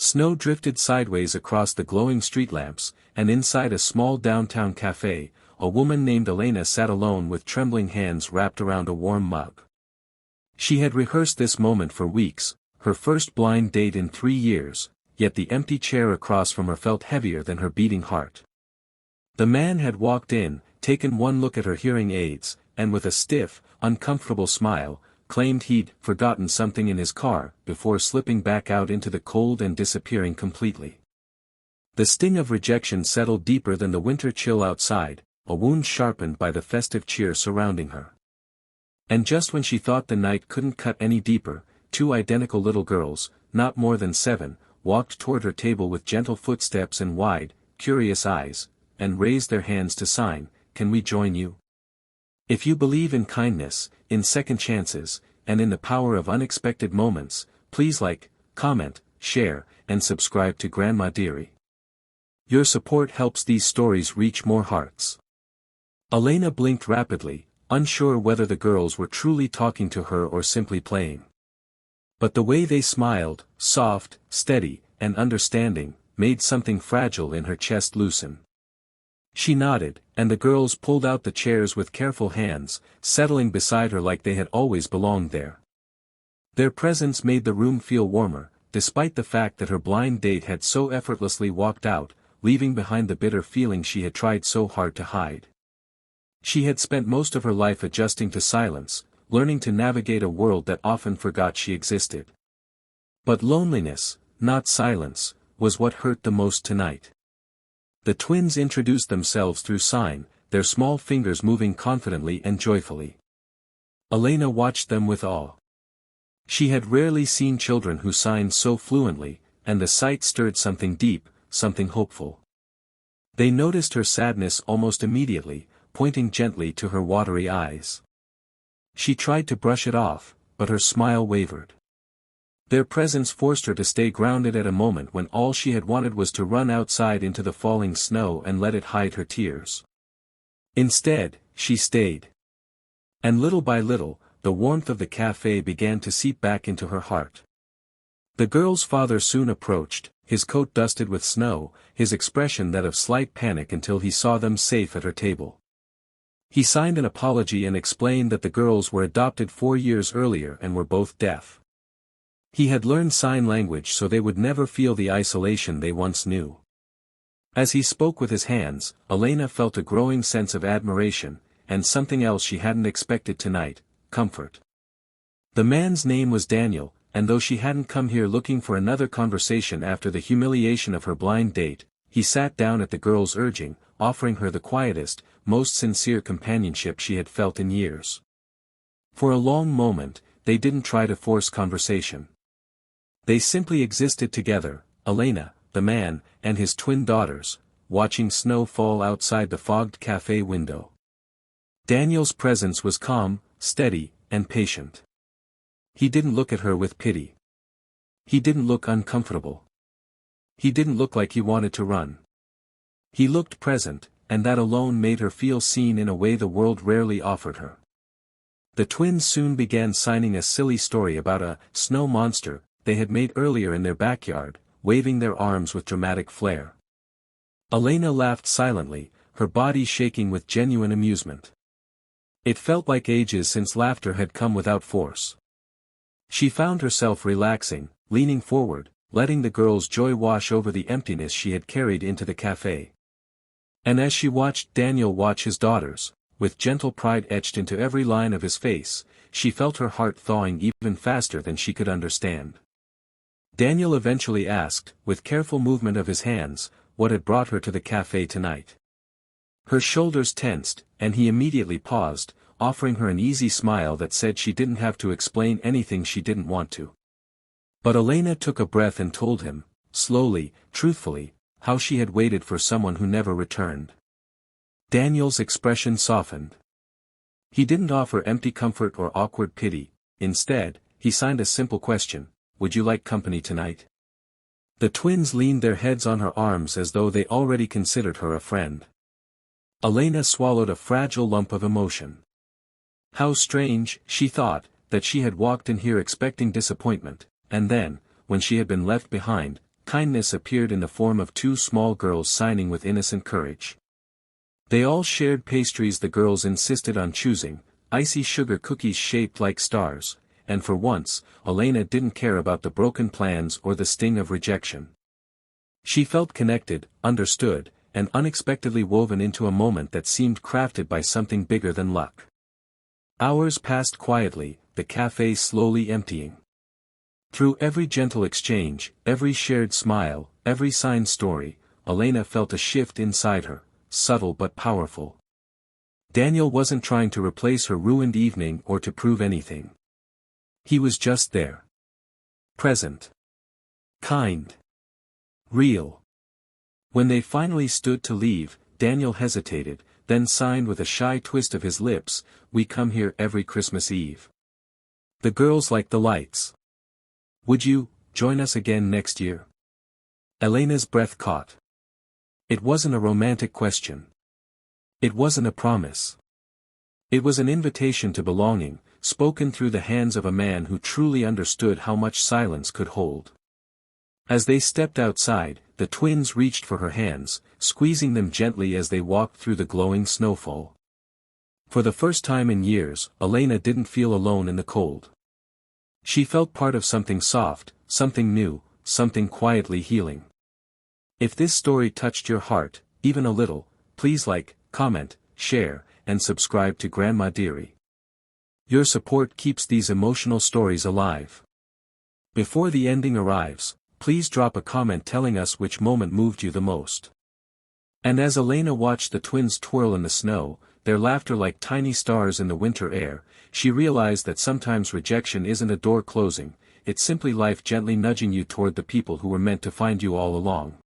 Snow drifted sideways across the glowing street lamps, and inside a small downtown café, a woman named Elena sat alone with trembling hands wrapped around a warm mug. She had rehearsed this moment for weeks, her first blind date in 3 years, yet the empty chair across from her felt heavier than her beating heart. The man had walked in, taken one look at her hearing aids, and with a stiff, uncomfortable smile, claimed he'd forgotten something in his car, before slipping back out into the cold and disappearing completely. The sting of rejection settled deeper than the winter chill outside, a wound sharpened by the festive cheer surrounding her. And just when she thought the night couldn't cut any deeper, 2 identical little girls, not more than 7, walked toward her table with gentle footsteps and wide, curious eyes, and raised their hands to sign, "Can we join you? If you believe in kindness, in second chances, and in the power of unexpected moments, please like, comment, share, and subscribe to Grandma Diery. Your support helps these stories reach more hearts." Elena blinked rapidly, unsure whether the girls were truly talking to her or simply playing. But the way they smiled, soft, steady, and understanding, made something fragile in her chest loosen. She nodded, and the girls pulled out the chairs with careful hands, settling beside her like they had always belonged there. Their presence made the room feel warmer, despite the fact that her blind date had so effortlessly walked out, leaving behind the bitter feeling she had tried so hard to hide. She had spent most of her life adjusting to silence, learning to navigate a world that often forgot she existed. But loneliness, not silence, was what hurt the most tonight. The twins introduced themselves through sign, their small fingers moving confidently and joyfully. Elena watched them with awe. She had rarely seen children who signed so fluently, and the sight stirred something deep, something hopeful. They noticed her sadness almost immediately, pointing gently to her watery eyes. She tried to brush it off, but her smile wavered. Their presence forced her to stay grounded at a moment when all she had wanted was to run outside into the falling snow and let it hide her tears. Instead, she stayed. And little by little, the warmth of the café began to seep back into her heart. The girl's father soon approached, his coat dusted with snow, his expression that of slight panic until he saw them safe at her table. He signed an apology and explained that the girls were adopted 4 years earlier and were both deaf. He had learned sign language so they would never feel the isolation they once knew. As he spoke with his hands, Elena felt a growing sense of admiration, and something else she hadn't expected tonight, comfort. The man's name was Daniel, and though she hadn't come here looking for another conversation after the humiliation of her blind date, he sat down at the girl's urging, offering her the quietest, most sincere companionship she had felt in years. For a long moment, they didn't try to force conversation. They simply existed together, Elena, the man, and his twin daughters, watching snow fall outside the fogged café window. Daniel's presence was calm, steady, and patient. He didn't look at her with pity. He didn't look uncomfortable. He didn't look like he wanted to run. He looked present, and that alone made her feel seen in a way the world rarely offered her. The twins soon began signing a silly story about a snow monster they had made earlier in their backyard, waving their arms with dramatic flair. Elena laughed silently, her body shaking with genuine amusement. It felt like ages since laughter had come without force. She found herself relaxing, leaning forward, letting the girl's joy wash over the emptiness she had carried into the café. And as she watched Daniel watch his daughters, with gentle pride etched into every line of his face, she felt her heart thawing even faster than she could understand. Daniel eventually asked, with careful movement of his hands, what had brought her to the café tonight. Her shoulders tensed, and he immediately paused, offering her an easy smile that said she didn't have to explain anything she didn't want to. But Elena took a breath and told him, slowly, truthfully, how she had waited for someone who never returned. Daniel's expression softened. He didn't offer empty comfort or awkward pity. Instead, he signed a simple question, "Would you like company tonight?" The twins leaned their heads on her arms as though they already considered her a friend. Elena swallowed a fragile lump of emotion. How strange, she thought, that she had walked in here expecting disappointment, and then, when she had been left behind, kindness appeared in the form of two small girls signing with innocent courage. They all shared pastries the girls insisted on choosing, icy sugar cookies shaped like stars, and for once, Elena didn't care about the broken plans or the sting of rejection. She felt connected, understood, and unexpectedly woven into a moment that seemed crafted by something bigger than luck. Hours passed quietly, the café slowly emptying. Through every gentle exchange, every shared smile, every signed story, Elena felt a shift inside her, subtle but powerful. Daniel wasn't trying to replace her ruined evening or to prove anything. He was just there. Present. Kind. Real. When they finally stood to leave, Daniel hesitated, then signed with a shy twist of his lips, "We come here every Christmas Eve. The girls like the lights. Would you join us again next year?" Elena's breath caught. It wasn't a romantic question. It wasn't a promise. It was an invitation to belonging, spoken through the hands of a man who truly understood how much silence could hold. As they stepped outside, the twins reached for her hands, squeezing them gently as they walked through the glowing snowfall. For the first time in years, Elena didn't feel alone in the cold. She felt part of something soft, something new, something quietly healing. If this story touched your heart, even a little, please like, comment, share, and subscribe to Grandma Diery. Your support keeps these emotional stories alive. Before the ending arrives, please drop a comment telling us which moment moved you the most. And as Elena watched the twins twirl in the snow, their laughter like tiny stars in the winter air, she realized that sometimes rejection isn't a door closing, it's simply life gently nudging you toward the people who were meant to find you all along.